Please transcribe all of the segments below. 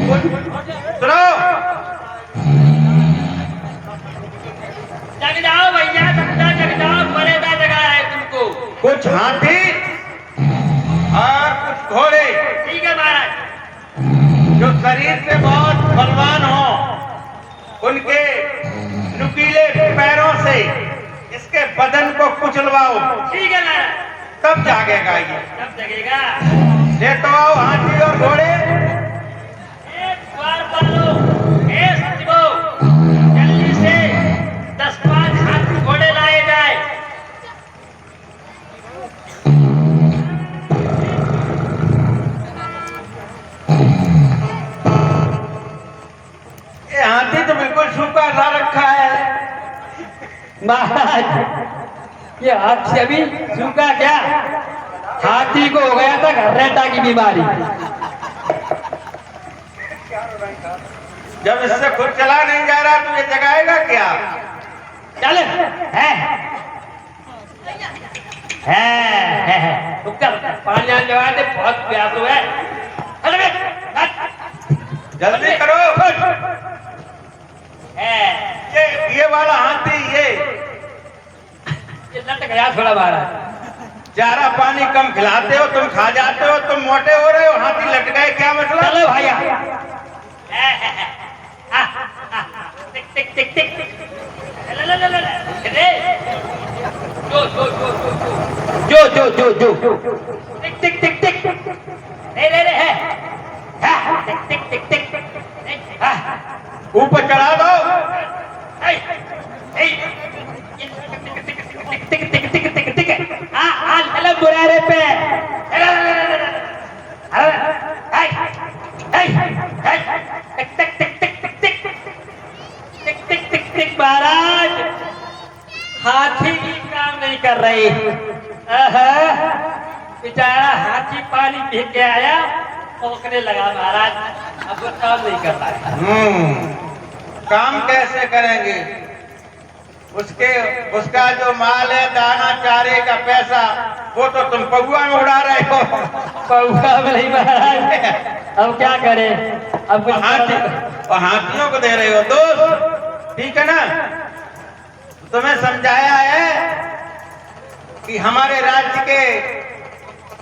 सुनो, जग जाओ भैया, जग जाओ, मरेदा जगह है तुमको। कुछ हाथी और कुछ घोड़े ठीक है महाराज। जो शरीर से बहुत बलवान हो, उनके नुकीले पैरों से इसके बदन को कुचलवाओ। ठीक है महाराज। तब जागेगा ये। तब जगेगा। ले तो आओ हाथी और घोड़े। द्वारपालो, सचिवो, जल्दी से 10-5 हाथी घोड़े लाए जाए। ये हाथी तो बिल्कुल सूखा सा रखा है। महाराज ये हाथ से अभी सूखा क्या, हाथी को हो गया था घर्रेटा की बीमारी। जब इससे खुद चला नहीं जा रहा तो ये जगाएगा क्या? चल है पानी आने लगा दे, बहुत प्यास हुआ है। जल्दी करो। ये वाला हाथी ये लट गया थोड़ा महाराज। चारा पानी कम खिलाते हो, तुम खा जाते हो, तुम मोटे हो रहे हो, हाथी लट गए, क्या मतलब? चलो भैया। टिक टिक टिक टिक टिक। जो टिक टिक टिक टिक। रे है। टिक टिक टिक टिक। ऊपर चढ़ा दो। टिक टिक टिक टिक टिक। अलग बुरारे पे महाराज हाथी की काम नहीं कर रही। बेचारा हाथी पानी पी के आया, पोकने लगा महाराज, अब वो काम नहीं कर रहा है। काम कैसे करेंगे? उसका जो माल है, दाना चारे का पैसा, वो तो तुम पौआ में उड़ा रहे हो। पौआ में नहीं महाराज, अब क्या करें, अब हाथियों को दे रहे हो दोस्त, ठीक है ना? तुम्हें समझाया है कि हमारे राज्य के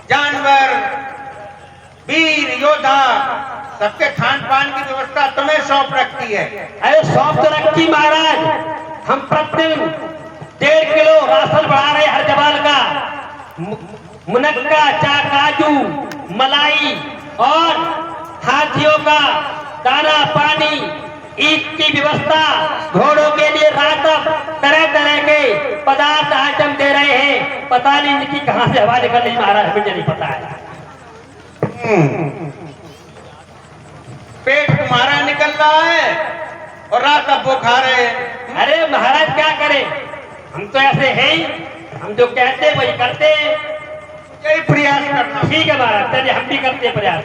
जानवर, वीर योद्धा, सबके खान पान की व्यवस्था तुम्हें सौंप रखी है। अरे सौंप तो रखी महाराज, हम प्रतिदिन 1.5 किलो राशन बढ़ा रहे हर जवान का। मुनक्का, काजू, मलाई और हाथियों का दाना पानी, ईद की व्यवस्था, घोड़ों के लिए रातब, तरह तरह के पदार्थ आइटम दे रहे हैं। पता नहीं इनकी कहां से हवा निकल रही महाराज, मुझे नहीं पता है। पेट तुम्हारा निकल रहा है और रात अब वो खा रहे हैं। अरे महाराज क्या करें, हम तो ऐसे हैं ही, हम जो कहते हैं वही करते हैं। यही प्रयास करना। ठीक है महाराज, चलिए हम भी करते हैं प्रयास।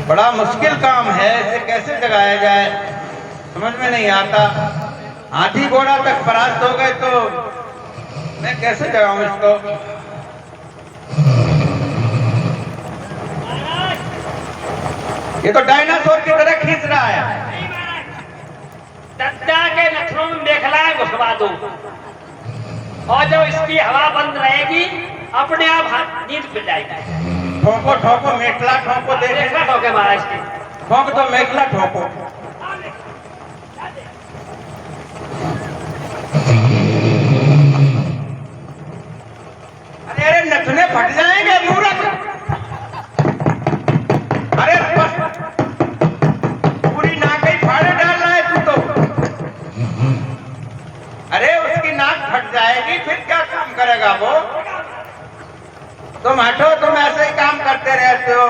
बड़ा मुश्किल काम है, इसे कैसे जगाया जाए समझ में नहीं आता। हाथी घोड़ा तक परास्त हो गए तो मैं कैसे जगाऊं इसको? ये तो डायनासोर की तरह खींच रहा है। दद्दा के नखरों में मेखलाएं घुसवा दो, और जब इसकी हवा बंद रहेगी अपने आप नींद खुल जाएगी। ठोको ठोको मेखला ठोको, देखा ठोके महाराज की ठोक तो मेखला ठोको। अरे नथुने फट जाएंगे मूर्ख। अरे पूरी नाक ही फाड़े डाल रहा है तू तो। अरे उसकी नाक फट जाएगी फिर क्या काम करेगा वो? तुम हटो, तुम ऐसे ही काम करते रहते हो।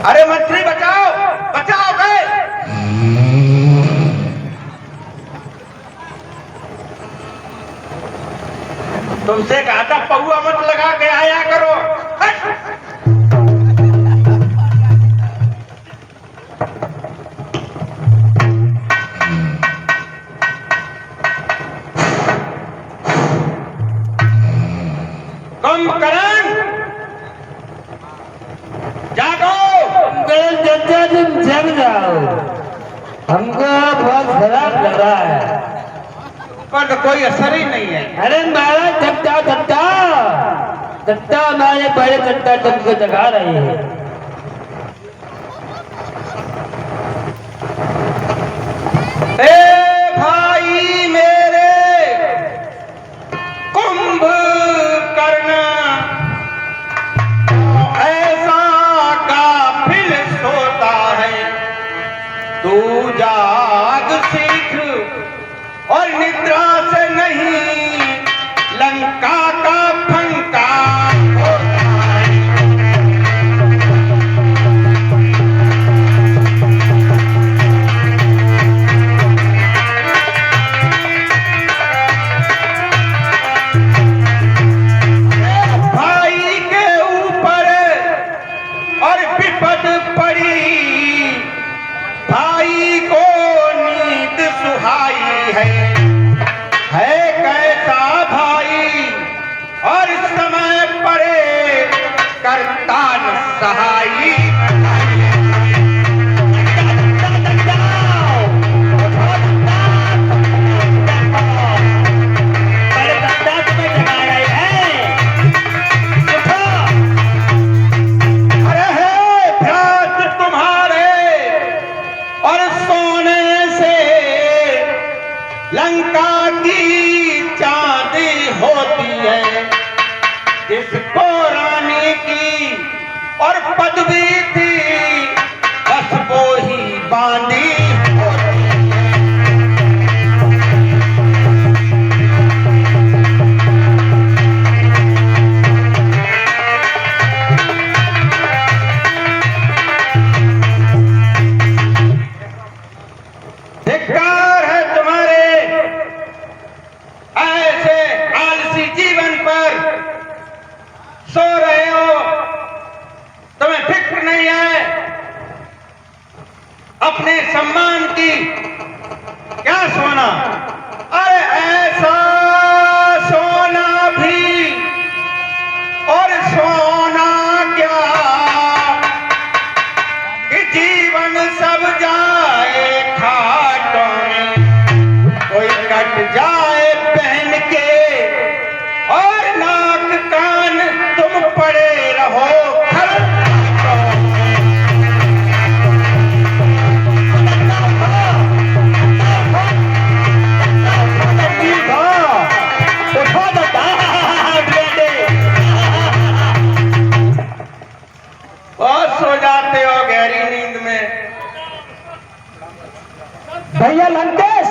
अरे मंत्री बचाओ बचाओ गए। तुमसे कहा था पौआ मत लगा के आया करो। हट! कुंभकर्ण जागो। चाचा तुम जग जाओ, हमको बहुत खराब लग रहा है। पर कोई असर ही नहीं है। अरे महाराज दत्ता दत्ता दत्ता, हमारे बड़े दत्ता तुमको जगा रहे हैं। ए भाई मेरे कुंभकर्ण, ऐसा काफिल सोता है, तू जाग शीघ्र और निद्रा से नहीं लंका का फंका होता है। भाई के ऊपर और विपद पड़ी, भाई को नींद सुहाई है कैसा भाई और समय पड़े करता न सहाई। बड़े दत्ता तुम्हें जगा रहे हैं। उठो। अरे हे भ्रात तुम्हारे और सोने से लंका की चांदी होती है, जिसको रानी की और पदवी थी बस वो ही बांधी होती है। धिक्कार है तुम्हारे ऐसे आलसी जीवन पर। सो रहे हो, तुम्हें फिक्र नहीं है अपने सम्मान की। क्या सोना, अरे ऐसा सोना भी और सोना क्या कि जीवन सब जाए खाटों में, कोई कट जाए पहन के और नाक कान तुम पड़े रहो खरगोशों में। उठो दत्ता बेटे। बहुत सो जाते हो गहरी नींद में। भैया लंकेश,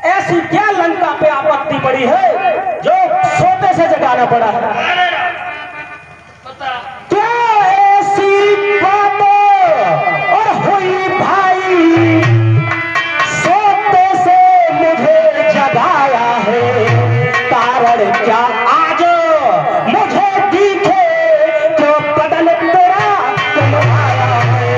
ऐसी क्या लंका पे आपत्ति पड़ी है जो सोते से जगाना पड़ा है? अरे बता। क्या ऐसी बातें और हुई भाई, सोते से मुझे जगाया है, कारण क्या आज मुझे दिखे जो बदल तेरा तुम आया है।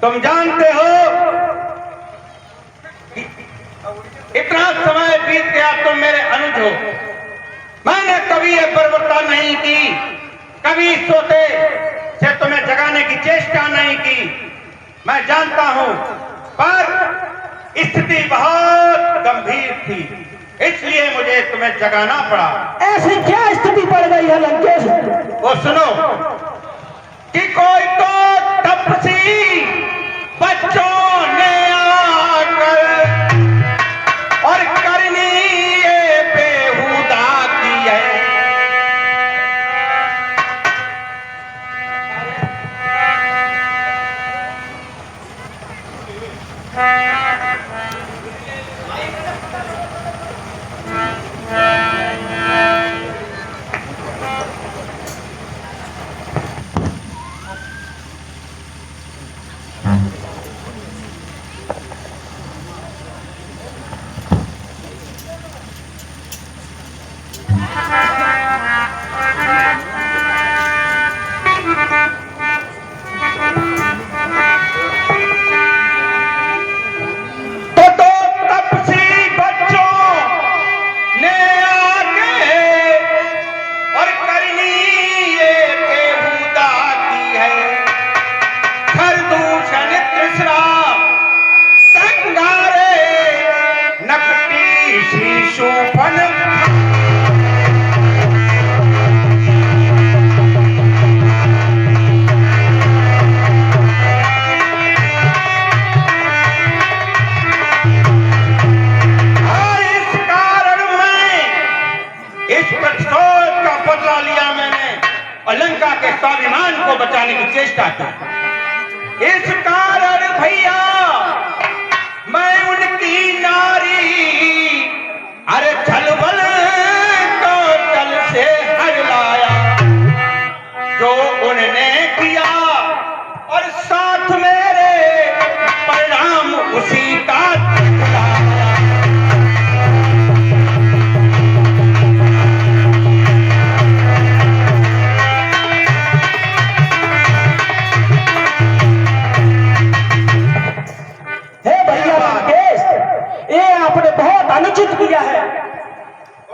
तुम जानते हो कि इतना समय बीत गया, तुम मेरे अनुज हो। मैंने कभी ये बर्बरता नहीं की, कभी सोते से तुम्हें जगाने की चेष्टा नहीं की। मैं जानता हूं, पर स्थिति बहुत गंभीर थी, इसलिए मुझे तुम्हें जगाना पड़ा। ऐसी क्या स्थिति पड़ गई है लंकेश? वो सुनो कि कोई तो तपसी बच्चों ने आकर और करनी ये बेहुदा की है। तो तपसी बच्चों ने आके और करनी ये बेहुदा की है। खरदूषण तृष्णा संगारे नकटी शीशुफन। लंका के स्वाभिमान को बचाने की चेष्टा की। इस कारण भैया मैं उनकी नारी अरे छलबल को तल से हर लाया जो उन्होंने किया, और साथ मेरे परिणाम उसी का दिखलाया। आपने बहुत अनुचित किया है।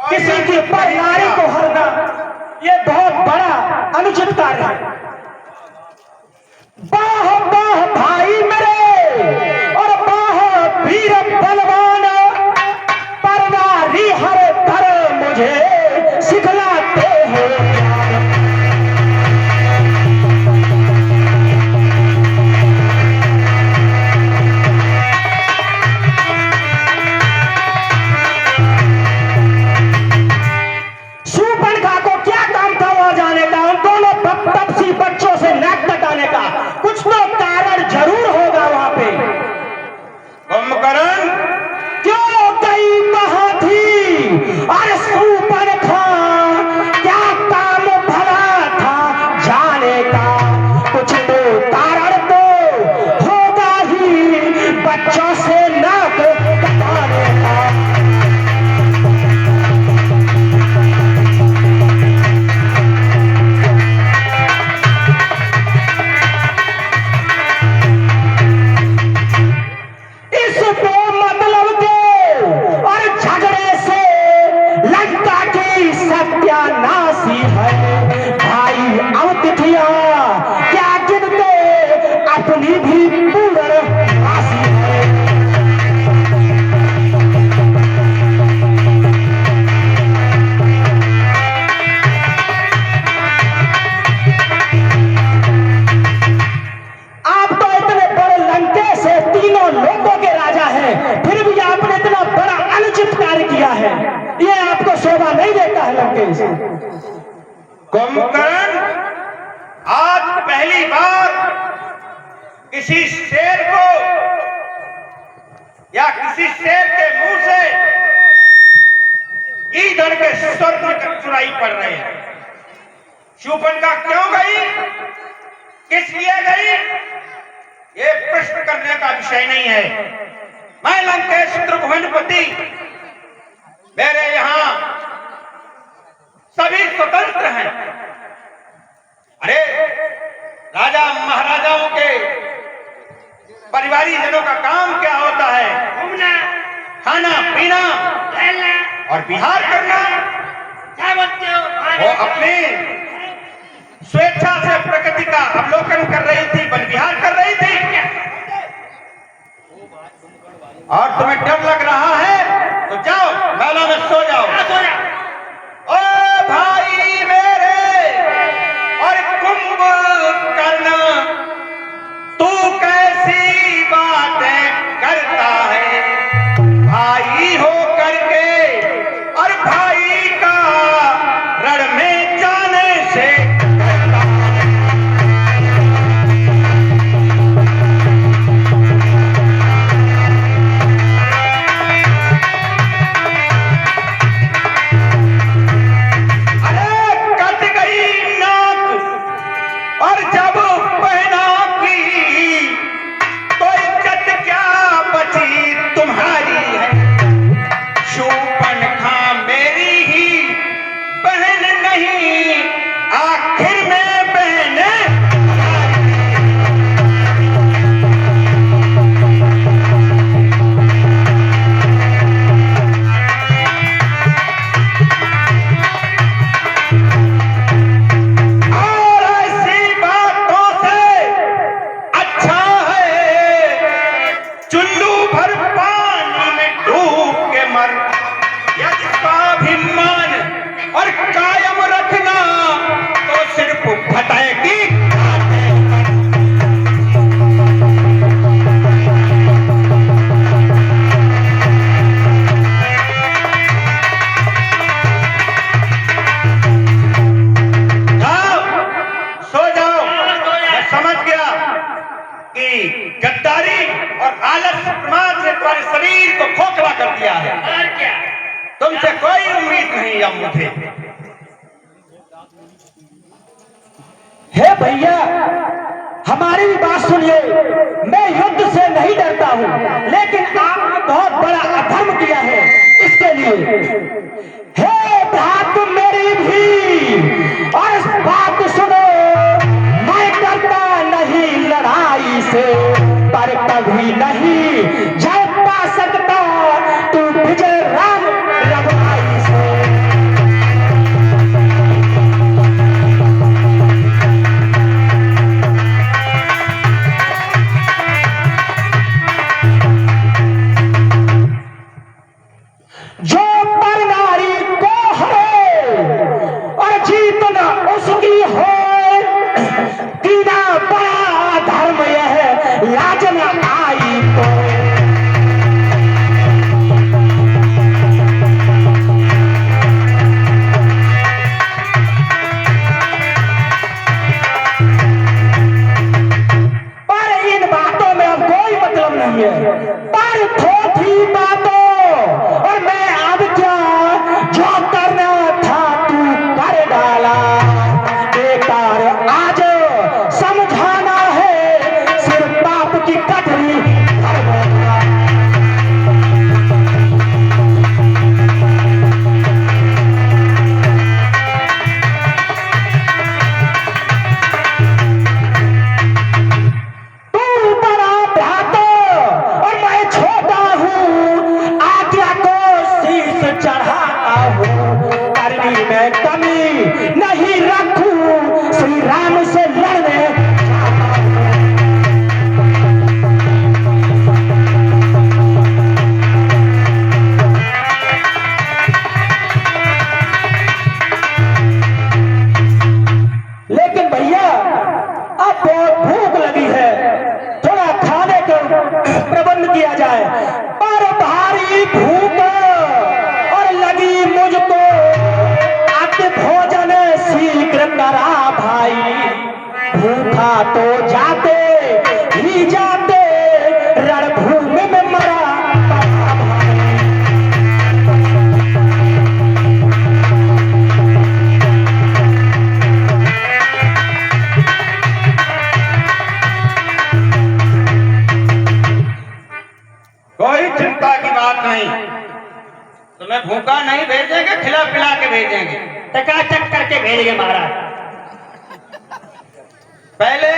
किसी की परिवार को हरना ये बहुत बड़ा अनुचित कार्य है। बाह बाह भाई मेरे और बाह वीर बलवान, पर नारी हर कर मुझे सिखलाते हो। बच्चों से नाक कटाने का कुछ तो कारण जरूर होगा वहां पे। कुंभकर्ण क्यों गई कहां थी अरे सूर्पणखा, क्या काम भला था जाने का, कुछ तो कारण तो होगा ही बच्चों से नाक कटाने का। सत्यानाशी है भाई अवतिथिया, क्या गिनते अपनी भी पूर्ण राशि है। आप तो इतने बड़े लंके से तीनों लोगों के राजा हैं, फिर भी आपने इतना बड़ा अनुचित कार्य किया है, ये आपको शोभा नहीं देता है लंकेश। कुंभकर्ण आज पहली बार किसी शेर को या किसी शेर के मुंह से ईंधन के स्वर सुनाई पड़ रहे हैं। शूर्पणखा क्यों गई, किस लिए गई, ये प्रश्न करने का विषय नहीं है। मैं लंकेश त्रिभुवनपति, मेरे यहां सभी स्वतंत्र हैं। अरे राजा महाराजाओं के परिवारी जनों का काम क्या होता है? घूमना, खाना पीना टहलना, और विहार करना। क्या बोलते हो? वो अपने स्वेच्छा से प्रकृति का अवलोकन कर रही थी, वन विहार कर रही थी। और तुम्हें डर लग रहा है तो जाओ मेला में सो जाओ। सो जा। ओ भाई मेरे और कुंभकर्ण, तू कैसी बातें करता है? भाई हो करके और भाई का रण में जाने से डरता है। अरे कट गई नाक और जब पहना की तो इज्जत क्या बची तुम्हारी है? शूर्पणखा मेरी ही बहन नहीं, आखिर में बहन और ऐसी बातों से अच्छा है चुल्लू भर पानी में डूब के मर। यदि स्वाभिमान और कायम रखना तो सिर्फ फटेगी। जाओ सो जाओ। मैं समझ गया कि गद्दारी और आलस प्रमाद ने तुम्हारे शरीर को खोखला कर दिया है। और क्या? तुमसे कोई उम्मीद नहीं अब मुझे। हे भैया, हमारी भी बात सुनिए। मैं युद्ध से नहीं डरता हूँ, लेकिन आपने बहुत बड़ा अधर्म किया है। इसके लिए हे भ्रातु मेरी भी और इस बात सुनो, मैं डरता नहीं लड़ाई से, पर कभी नहीं जय पा सकता तू विजय राम रघुराई से। जो पर नारी को हरे और जीत न उसकी हो, कीना बड़ा धर्म यह लाज न आई तो। पर इन बातों में अब कोई मतलब नहीं है, पर थोड़ी बातों और मैं अब क्या जो करना था तू कर डाला। बेकार आज समझाना है, सिर्फ पाप की कटरी भर देगा। तू बड़ा भ्राता और मैं छोटा हूँ, आज्ञा को शीश चढ़ाता हूँ। करनी में कमी नहीं रखूं, श्री राम से लड़ने जाता हूँ। लेकिन भैया अब बहुत भूख लगी है, थोड़ा खाने का प्रबंध किया जाए। पर भारी भूख और लगी मुझको, अब भोजन शीघ्र करा भाई। भूखा तो जाते ही जाते रणभूमि में मरा पड़ा भाई। कोई चिंता की बात नहीं, तुम्हें भूखा नहीं भेजेंगे, खिला पिला के भेजेंगे। चकाचक करके भेजेंगे महाराज। पहले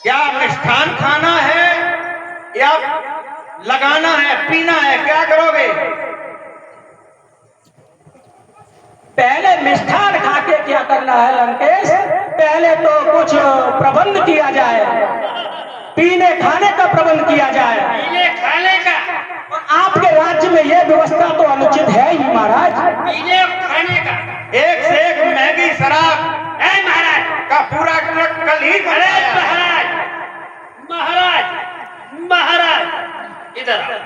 क्या मिष्ठान खाना है या लगाना है, पीना है, क्या करोगे? पहले मिष्ठान खा के क्या करना है लंकेश? पहले तो कुछ प्रबंध किया जाए, पीने खाने का प्रबंध किया जाए। पीने खाने का? आपके राज्य में यह व्यवस्था तो अनुचित है ही महाराज। पीने खाने का एक से एक महंगी शराब है महाराज का पूरा ट्रक कल ही अरे बनाया। महाराज महाराज महाराज इधर आओ।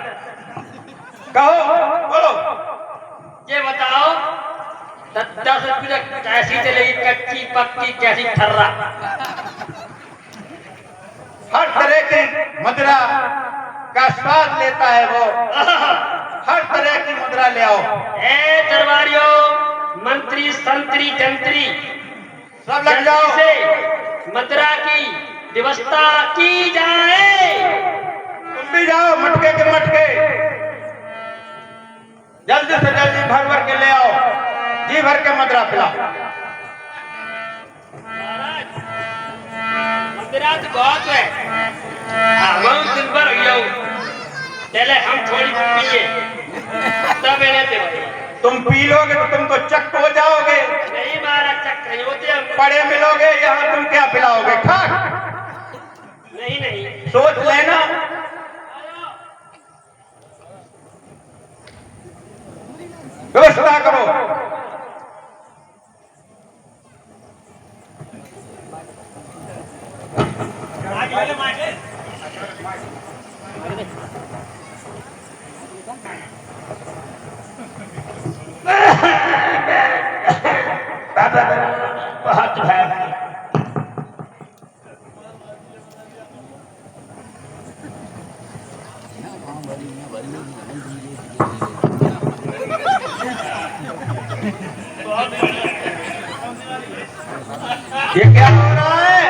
कहो, बोलो। ये बताओ 10 रुपये कैसी चलेगी, कच्ची पक्की कैसी ठर्रा? हर तरह की मदिरा का स्वाद लेता है वो, हर तरह की मुद्रा ले आओ। ए दरबारियों, मंत्री संतरी जंत्री सब लग जाओ। से मदिरा की व्यवस्था की जाए। तुम भी जाओ, मटके के मटके जल्दी से जल्दी भर भर के ले आओ, जी भर के मदिरा पिलाओ। मदिरा तो बहुत है, हम दिन भर हो चले हम थोड़ी पिए तब लेते भाई। तुम पी लोगे तो तुम तो चक हो जाओगे, नहीं मारा चक नहीं होते हम। पड़े मिलोगे, यहाँ तुम क्या पिलाओगे? खाक। नहीं नहीं सोच लेना। व्यवस्था करो। बहुत है। ये क्या हो रहा है?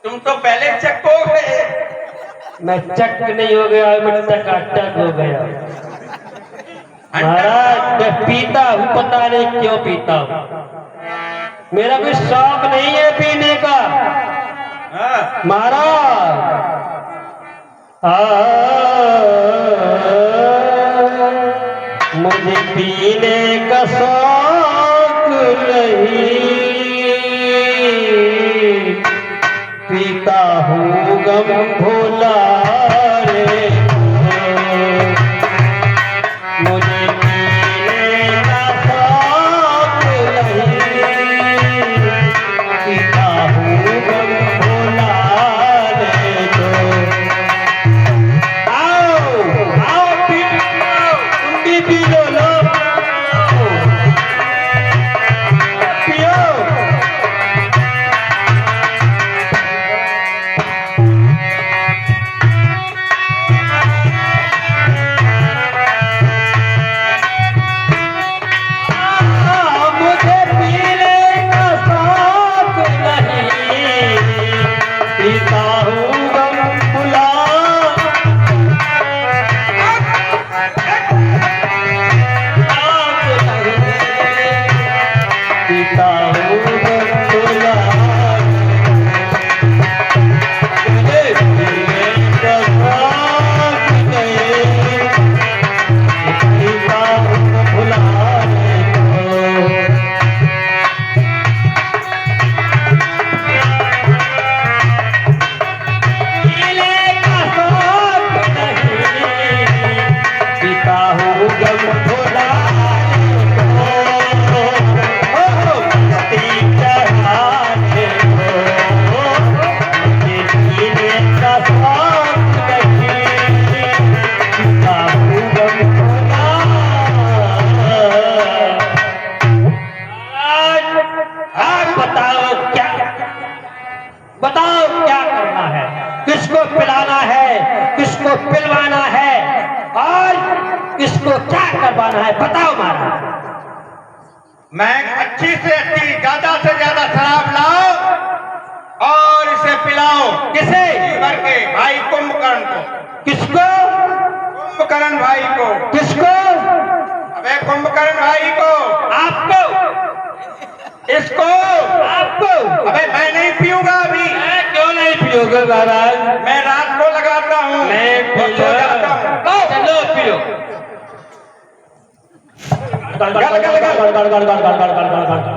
तुम तो पहले चक हो गए। मैं चक नहीं हो गया, मैं टक हो गया महाराज। मैं पीता हूँ, पता नहीं क्यों पीता हूँ, मेरा कोई शौक नहीं है पीने का हाँ। महाराज। मुझे पीने का शौक नहीं, पीता हूँ गम भोला रे। मुझे पीने का शौक नहीं, पीता हूँ गम भोला रे। आओ आओ पी लो, तुम भी पी लो, लो पियो। मुझे पीने का शौक नहीं, पीता हूँ गम भुला। पीता हूँ गम भुला। मुझे पीने का शौक नहीं, पीता हूँ भुला। पीता हूँ गम भोला। बताओ क्या करना है, किसको पिलाना है, किसको पिलवाना है और किसको क्या करवाना है, बताओ महाराज। मैं अच्छी से अच्छी, ज्यादा से ज्यादा शराब लाओ और इसे पिलाओ। किसे? जी भर के भाई कुंभकर्ण को। किसको? कुंभकर्ण भाई को। किसको? अबे कुंभकर्ण भाई को। आपको? इसको लोगे महाराज? मैं रात को लगाता हूँ, मैं और सो जाता हूँ। चलो पी लो। गल गल गल गड़ गड़ गड़ गड़ गड़ गड़ गड़ गड़ गड़।